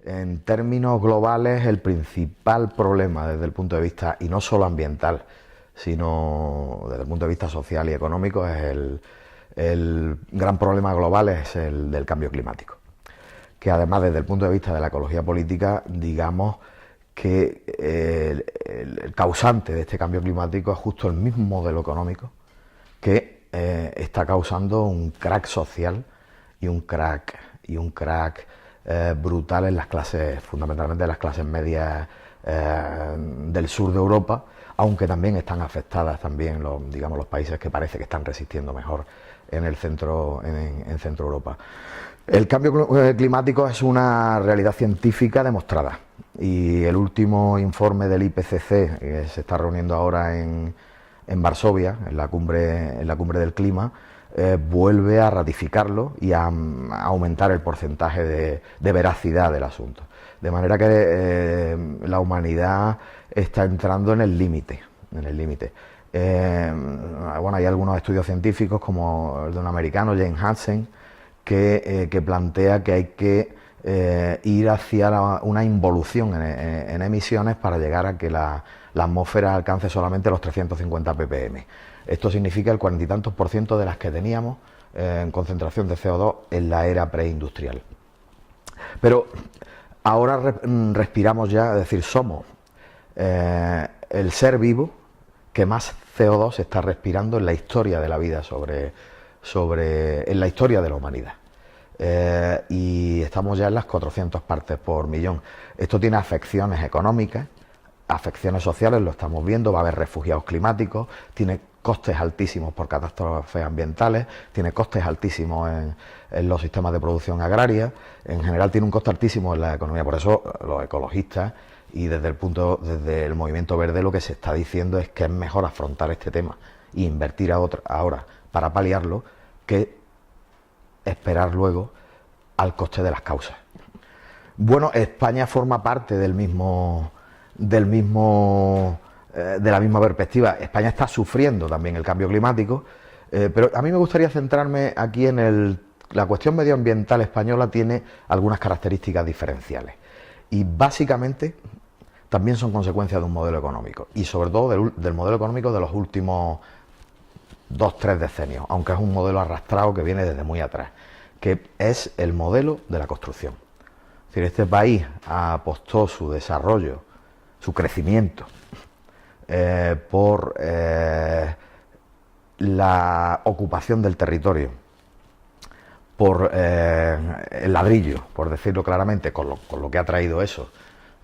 En términos globales, el principal problema desde el punto de vista, y no solo ambiental, sino desde el punto de vista social y económico, es el gran problema global es el del cambio climático. Que además, desde el punto de vista de la ecología política, digamos que el causante de este cambio climático es justo el mismo modelo económico que está causando un crack social y un crack brutal en las clases, fundamentalmente en las clases medias del sur de Europa, aunque también están afectadas también los países que parece que están resistiendo mejor en el centro, en Centro Europa. El cambio climático es una realidad científica demostrada y el último informe del IPCC, que se está reuniendo ahora en Varsovia, en la cumbre del clima, vuelve a ratificarlo y a aumentar el porcentaje de veracidad del asunto. De manera que la humanidad está entrando en el límite. Bueno, hay algunos estudios científicos, como el de un americano, James Hansen, que plantea que hay que ir hacia una involución en emisiones para llegar a que la atmósfera alcance solamente los 350 ppm. Esto significa el 40 y tantos % de las que teníamos en concentración de CO2 en la era preindustrial. Pero ahora respiramos ya, es decir, somos el ser vivo que más CO2 está respirando en la historia de la vida, en la historia de la humanidad. Y estamos ya en las 400 partes por millón. Esto tiene afecciones económicas, afecciones sociales, lo estamos viendo, va a haber refugiados climáticos, tiene costes altísimos por catástrofes ambientales, tiene costes altísimos en los sistemas de producción agraria, en general tiene un coste altísimo en la economía. Por eso los ecologistas y desde el movimiento verde lo que se está diciendo es que es mejor afrontar este tema e invertir ahora para paliarlo que esperar luego al coste de las causas. Bueno, España forma parte de la misma perspectiva. España está sufriendo también el cambio climático, pero a mí me gustaría centrarme aquí en la cuestión medioambiental española. Tiene algunas características diferenciales y básicamente también son consecuencias de un modelo económico y sobre todo del modelo económico de los últimos 2-3 decenios, aunque es un modelo arrastrado que viene desde muy atrás, que es el modelo de la construcción. Es decir, este país apostó su desarrollo, su crecimiento, por la ocupación del territorio, por el ladrillo, por decirlo claramente, con lo que ha traído eso.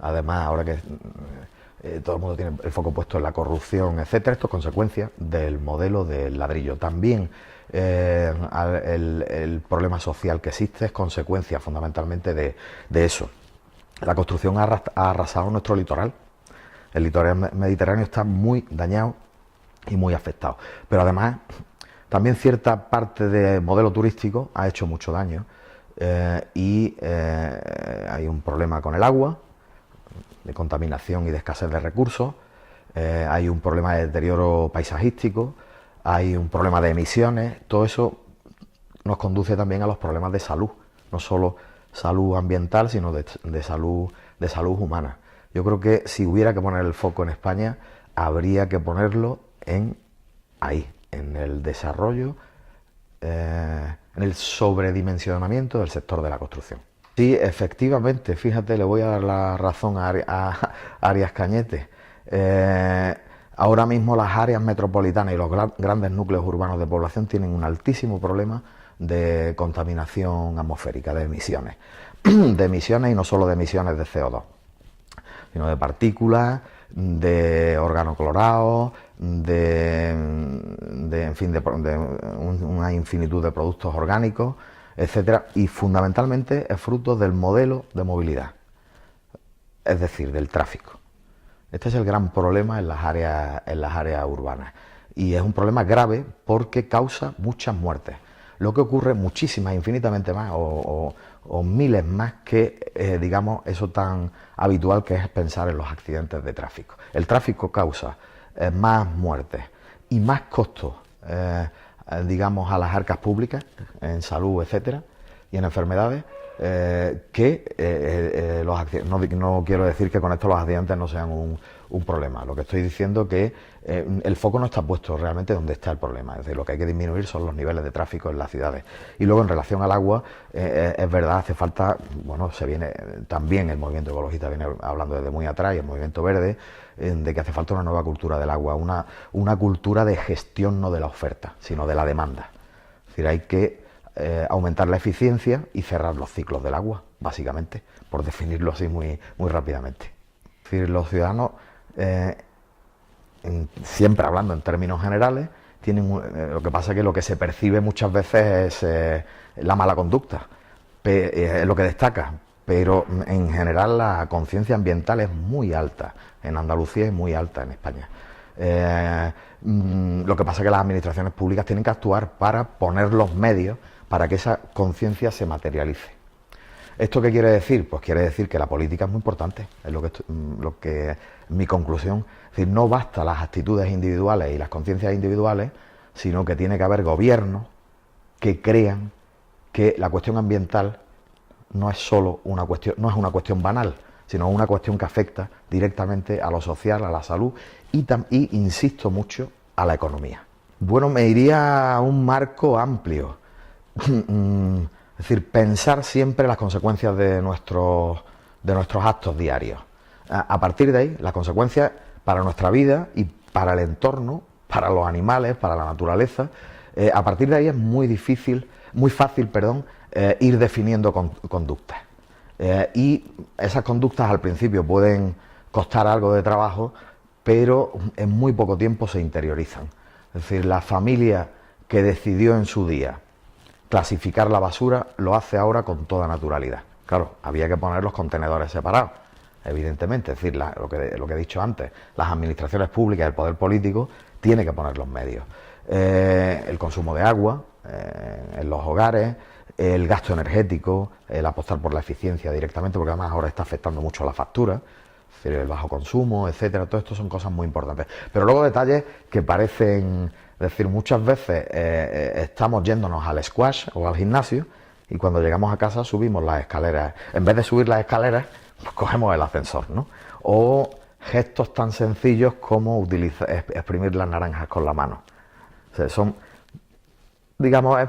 Además, ahora que todo el mundo tiene el foco puesto en la corrupción, etcétera, esto es consecuencia del modelo del ladrillo. También el problema social que existe es consecuencia fundamentalmente de eso. La construcción ha arrasado nuestro litoral. El litoral mediterráneo está muy dañado y muy afectado. Pero además, también cierta parte del modelo turístico ha hecho mucho daño y hay un problema con el agua, de contaminación y de escasez de recursos, hay un problema de deterioro paisajístico, hay un problema de emisiones. Todo eso nos conduce también a los problemas de salud, no solo salud ambiental, sino de salud humana. Yo creo que si hubiera que poner el foco en España, habría que ponerlo en el desarrollo, en el sobredimensionamiento del sector de la construcción. Sí, efectivamente, fíjate, le voy a dar la razón a Arias Cañete. Ahora mismo las áreas metropolitanas y los grandes núcleos urbanos de población tienen un altísimo problema de contaminación atmosférica, de emisiones. De emisiones y no solo de emisiones de CO2, sino de partículas, de organoclorados, en fin, de una infinitud de productos orgánicos, etcétera, y fundamentalmente es fruto del modelo de movilidad, es decir, del tráfico. Este es el gran problema en las áreas urbanas y es un problema grave porque causa muchas muertes. Lo que ocurre, muchísimas, infinitamente más o miles más que, digamos, eso tan habitual que es pensar en los accidentes de tráfico. El tráfico causa más muertes y más costos, digamos, a las arcas públicas, en salud, etcétera, y en enfermedades no quiero decir que con esto los accidentes no sean un problema. Lo que estoy diciendo es que el foco no está puesto realmente donde está el problema. Es decir, lo que hay que disminuir son los niveles de tráfico en las ciudades. Y luego, en relación al agua, es verdad, hace falta, bueno, se viene también el movimiento ecologista viene hablando desde muy atrás, y el movimiento verde, de que hace falta una nueva cultura del agua, una cultura de gestión, no de la oferta, sino de la demanda. Es decir, hay que aumentar la eficiencia y cerrar los ciclos del agua, básicamente, por definirlo así muy rápidamente. Es decir, los ciudadanos, siempre hablando en términos generales, lo que pasa es que lo que se percibe muchas veces es la mala conducta, es lo que destaca, pero en general la conciencia ambiental es muy alta, en Andalucía es muy alta en España. Lo que pasa es que las administraciones públicas tienen que actuar para poner los medios para que esa conciencia se materialice. ¿Esto qué quiere decir? Pues quiere decir que la política es muy importante, es lo que mi conclusión. Es decir, no basta las actitudes individuales y las conciencias individuales, sino que tiene que haber gobiernos que crean que la cuestión ambiental no es solo una cuestión banal, sino una cuestión que afecta directamente a lo social, a la salud y insisto mucho, a la economía. Bueno, me iría a un marco amplio. Es decir, pensar siempre las consecuencias de nuestros actos diarios. A partir de ahí, las consecuencias para nuestra vida y para el entorno, para los animales, para la naturaleza, a partir de ahí es muy fácil, ir definiendo conductas. Y esas conductas al principio pueden costar algo de trabajo, pero en muy poco tiempo se interiorizan. Es decir, la familia que decidió en su día clasificar la basura lo hace ahora con toda naturalidad. Claro, había que poner los contenedores separados, evidentemente. Es decir, lo que he dicho antes, las administraciones públicas, el poder político, tiene que poner los medios. El consumo de agua en los hogares, el gasto energético, el apostar por la eficiencia directamente, porque además ahora está afectando mucho a la factura, es decir, el bajo consumo, etcétera. Todo esto son cosas muy importantes. Pero luego detalles que parecen... Es decir, muchas veces estamos yéndonos al squash o al gimnasio y cuando llegamos a casa subimos las escaleras. En vez de subir las escaleras, pues cogemos el ascensor, ¿no? O gestos tan sencillos como exprimir las naranjas con la mano. O sea, son, digamos,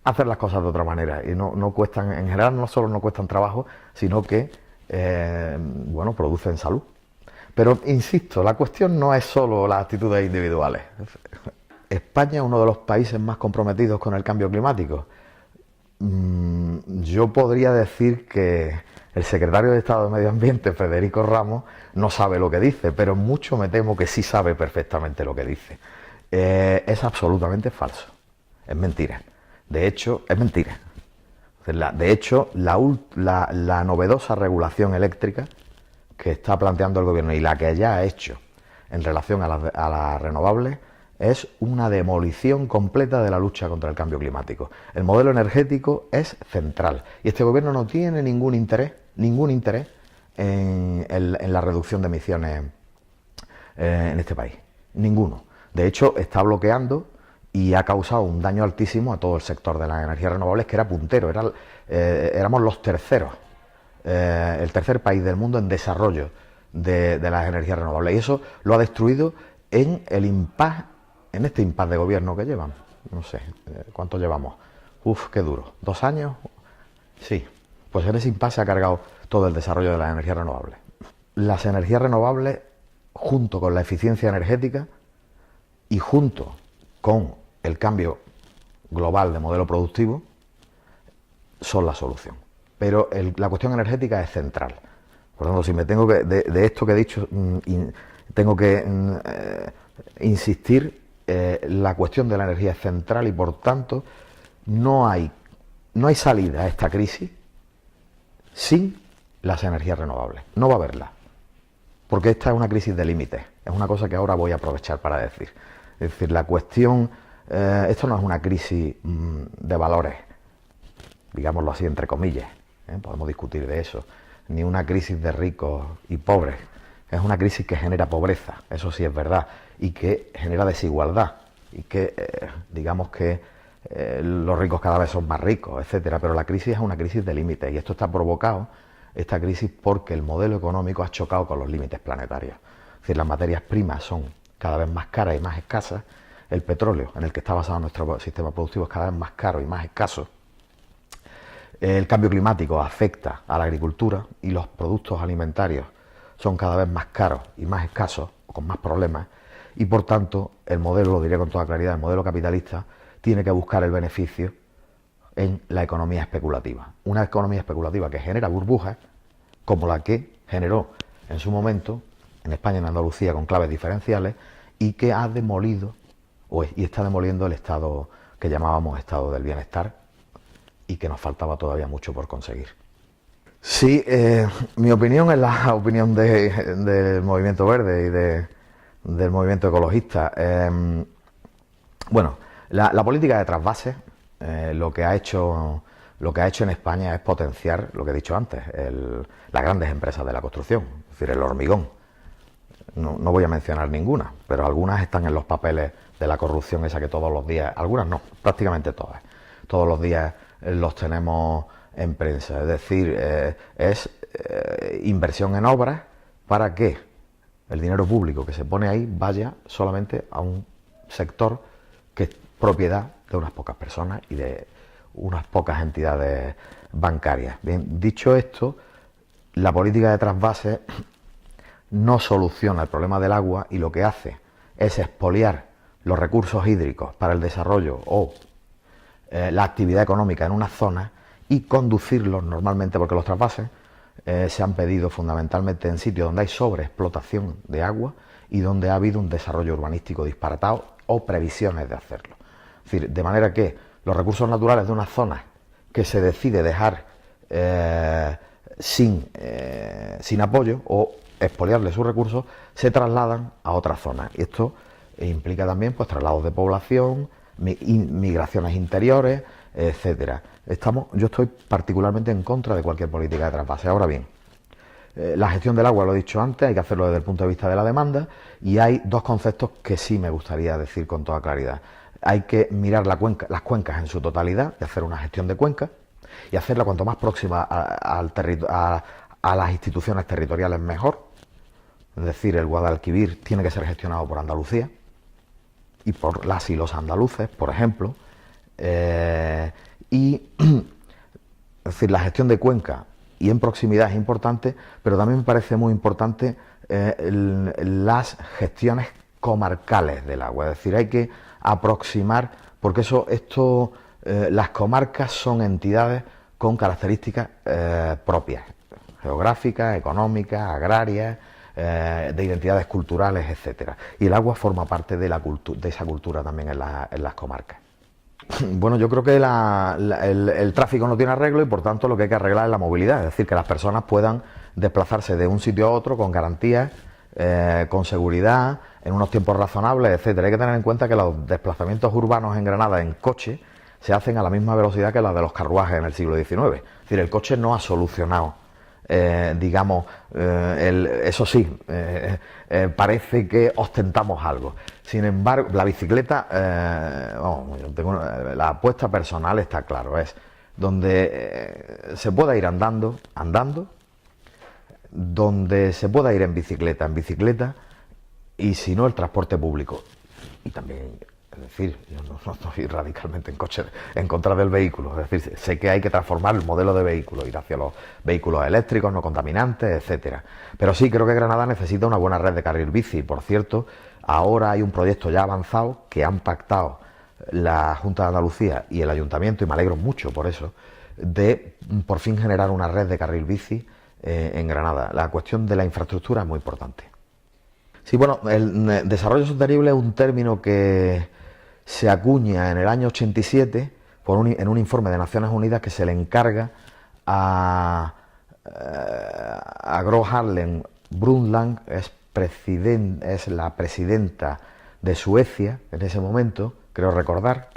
hacer las cosas de otra manera y no cuestan, en general no solo no cuestan trabajo, sino que, producen salud. Pero, insisto, la cuestión no es solo las actitudes individuales. España es uno de los países más comprometidos con el cambio climático. Yo podría decir que el secretario de Estado de Medio Ambiente, Federico Ramos, no sabe lo que dice, pero mucho me temo que sí sabe perfectamente lo que dice. Es absolutamente falso. Es mentira. De hecho, es mentira. De hecho, la novedosa regulación eléctrica que está planteando el gobierno y la que ya ha hecho en relación a las renovables es una demolición completa de la lucha contra el cambio climático. El modelo energético es central y este gobierno no tiene ningún interés en la reducción de emisiones en este país. Ninguno. De hecho, está bloqueando y ha causado un daño altísimo a todo el sector de las energías renovables, que era puntero. Éramos los terceros, el tercer país del mundo en desarrollo de las energías renovables. Y eso lo ha destruido en este impasse de gobierno que llevan. No sé, ¿cuánto llevamos? Qué duro. ¿2 años? Sí. Pues en ese impasse se ha cargado todo el desarrollo de las energías renovables. Las energías renovables, junto con la eficiencia energética y junto con el cambio global de modelo productivo, son la solución. Pero la cuestión energética es central. Por lo tanto, si me tengo que, de esto que he dicho, tengo que insistir, la cuestión de la energía es central y, por tanto, no hay salida a esta crisis sin las energías renovables. No va a haberla. Porque esta es una crisis de límites. Es una cosa que ahora voy a aprovechar para decir. Es decir, la cuestión... esto no es una crisis de valores, digámoslo así, entre comillas. Podemos discutir de eso. Ni una crisis de ricos y pobres. Es una crisis que genera pobreza, eso sí es verdad, y que genera desigualdad, y que, digamos que los ricos cada vez son más ricos, etcétera, pero la crisis es una crisis de límites y esto está provocado, esta crisis, porque el modelo económico ha chocado con los límites planetarios. Es decir, las materias primas son cada vez más caras y más escasas, el petróleo, en el que está basado nuestro sistema productivo, es cada vez más caro y más escaso. El cambio climático afecta a la agricultura y los productos alimentarios son cada vez más caros y más escasos, o con más problemas, y por tanto el modelo, lo diré con toda claridad, el modelo capitalista tiene que buscar el beneficio en la economía especulativa. Una economía especulativa que genera burbujas, como la que generó en su momento en España y en Andalucía con claves diferenciales, y que ha demolido y está demoliendo el estado que llamábamos estado del bienestar y que nos faltaba todavía mucho por conseguir. Sí, mi opinión es la opinión del movimiento verde y del movimiento ecologista. Bueno, la política de trasvase lo que ha hecho en España es potenciar lo que he dicho antes, las grandes empresas de la construcción, es decir, el hormigón. No voy a mencionar ninguna, pero algunas están en los papeles de la corrupción esa que todos los días, algunas no, prácticamente todos los días los tenemos en prensa. Es decir, es inversión en obras para que el dinero público que se pone ahí vaya solamente a un sector que es propiedad de unas pocas personas y de unas pocas entidades bancarias. Bien, dicho esto, la política de trasvase no soluciona el problema del agua y lo que hace es expoliar los recursos hídricos para el desarrollo o la actividad económica en una zona y conducirlos normalmente, porque los trasvases se han pedido fundamentalmente en sitios donde hay sobreexplotación de agua y donde ha habido un desarrollo urbanístico disparatado o previsiones de hacerlo. Es decir, de manera que los recursos naturales de una zona que se decide dejar sin apoyo o expoliarle sus recursos, se trasladan a otras zonas. Y esto implica también pues traslados de población, migraciones interiores, etcétera. Yo estoy particularmente en contra de cualquier política de trasvase. Ahora bien, la gestión del agua, lo he dicho antes, hay que hacerlo desde el punto de vista de la demanda, y hay dos conceptos que sí me gustaría decir con toda claridad. Hay que mirar las cuencas en su totalidad y hacer una gestión de cuencas y hacerla cuanto más próxima a las instituciones territoriales mejor. Es decir, el Guadalquivir tiene que ser gestionado por Andalucía y por las y los andaluces, por ejemplo. Es decir, la gestión de cuenca y en proximidad es importante, pero también me parece muy importante las gestiones comarcales del agua. Es decir, hay que aproximar, porque las comarcas son entidades con características propias, geográficas, económicas, agrarias, de identidades culturales, etcétera. Y el agua forma parte de esa cultura también en las comarcas. Bueno, yo creo que el tráfico no tiene arreglo y por tanto lo que hay que arreglar es la movilidad, es decir, que las personas puedan desplazarse de un sitio a otro con garantías, con seguridad, en unos tiempos razonables, etcétera. Hay que tener en cuenta que los desplazamientos urbanos en Granada en coche se hacen a la misma velocidad que las de los carruajes en el siglo XIX. Es decir, el coche no ha solucionado, eso sí, parece que ostentamos algo. Sin embargo, la bicicleta, la apuesta personal está claro, es donde se pueda ir andando, donde se pueda ir en bicicleta, y si no, el transporte público. Y también, es decir, yo no estoy radicalmente en contra del vehículo, es decir, sé que hay que transformar el modelo de vehículo, ir hacia los vehículos eléctricos, no contaminantes, etcétera. Pero sí, creo que Granada necesita una buena red de carril bici. Por cierto, ahora hay un proyecto ya avanzado que han pactado la Junta de Andalucía y el Ayuntamiento, y me alegro mucho por eso, de por fin generar una red de carril bici en Granada. La cuestión de la infraestructura es muy importante. Sí, bueno, el desarrollo sostenible es un término que se acuña en el año 87 en un informe de Naciones Unidas que se le encarga a Gro Harlem Brundtland, es la presidenta de Suecia en ese momento, creo recordar,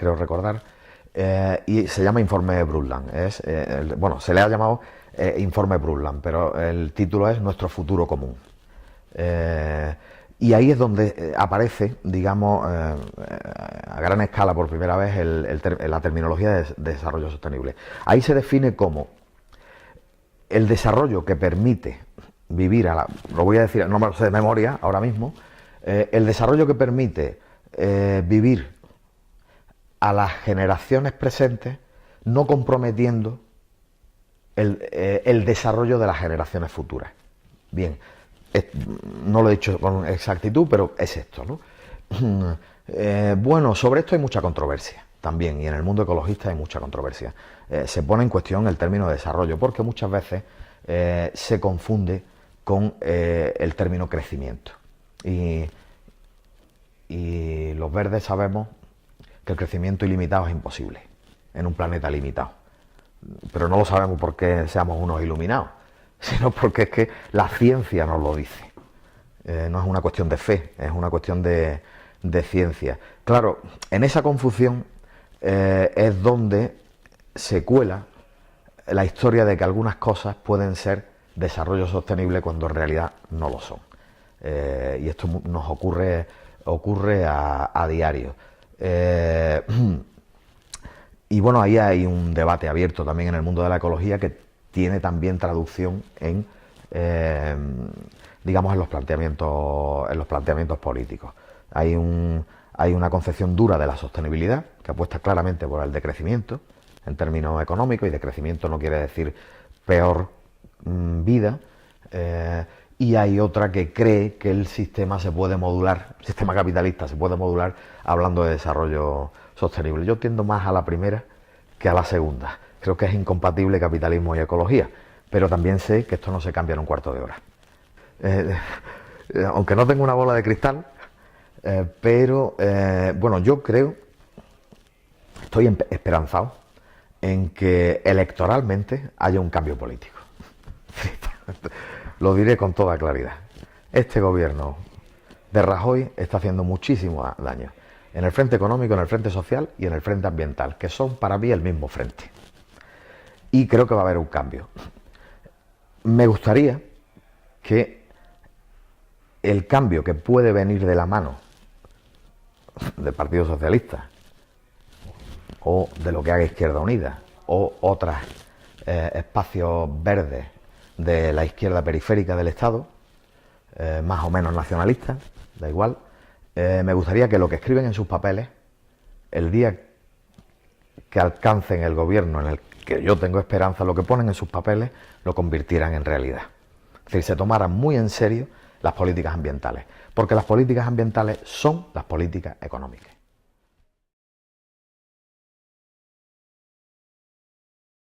y se llama Informe Brundtland. Se le ha llamado Informe Brundtland, pero el título es Nuestro futuro común. Y ahí es donde aparece, digamos, a gran escala por primera vez la terminología de desarrollo sostenible. Ahí se define como el desarrollo que permite vivir, lo voy a decir, no me lo sé de memoria ahora mismo, el desarrollo que permite vivir a las generaciones presentes, no comprometiendo el desarrollo de las generaciones futuras. Bien, no lo he dicho con exactitud, pero es esto, ¿no? Bueno, sobre esto hay mucha controversia también, y en el mundo ecologista hay mucha controversia. Se pone en cuestión el término desarrollo, porque muchas veces se confunde con el término crecimiento. Y los verdes sabemos que el crecimiento ilimitado es imposible en un planeta limitado. Pero no lo sabemos porque seamos unos iluminados, sino porque es que la ciencia nos lo dice. No es una cuestión de fe, es una cuestión de ciencia. Claro, en esa confusión es donde se cuela la historia de que algunas cosas pueden ser desarrollo sostenible cuando en realidad no lo son. Y esto nos ocurre a diario. Y bueno, ahí hay un debate abierto también en el mundo de la ecología que tiene también traducción en, digamos, en los planteamientos políticos. Hay una concepción dura de la sostenibilidad que apuesta claramente por el decrecimiento en términos económicos, y decrecimiento no quiere decir peor vida. Y hay otra que cree que el sistema se puede modular, el sistema capitalista se puede modular hablando de desarrollo sostenible. Yo tiendo más a la primera que a la segunda. Creo que es incompatible capitalismo y ecología, pero también sé que esto no se cambia en un cuarto de hora. Aunque no tengo una bola de cristal, pero bueno, yo creo, estoy esperanzado en que electoralmente haya un cambio político. Lo diré con toda claridad. Este gobierno de Rajoy está haciendo muchísimo daño en el frente económico, en el frente social y en el frente ambiental, que son para mí el mismo frente. Y creo que va a haber un cambio. Me gustaría que el cambio que puede venir de la mano del Partido Socialista o de lo que haga Izquierda Unida o otros espacios verdes de la izquierda periférica del Estado, más o menos nacionalistas, da igual, me gustaría que lo que escriben en sus papeles, el día que alcancen el gobierno en el que yo tengo esperanza, lo que ponen en sus papeles lo convirtieran en realidad. Es decir, se tomaran muy en serio las políticas ambientales, porque las políticas ambientales son las políticas económicas.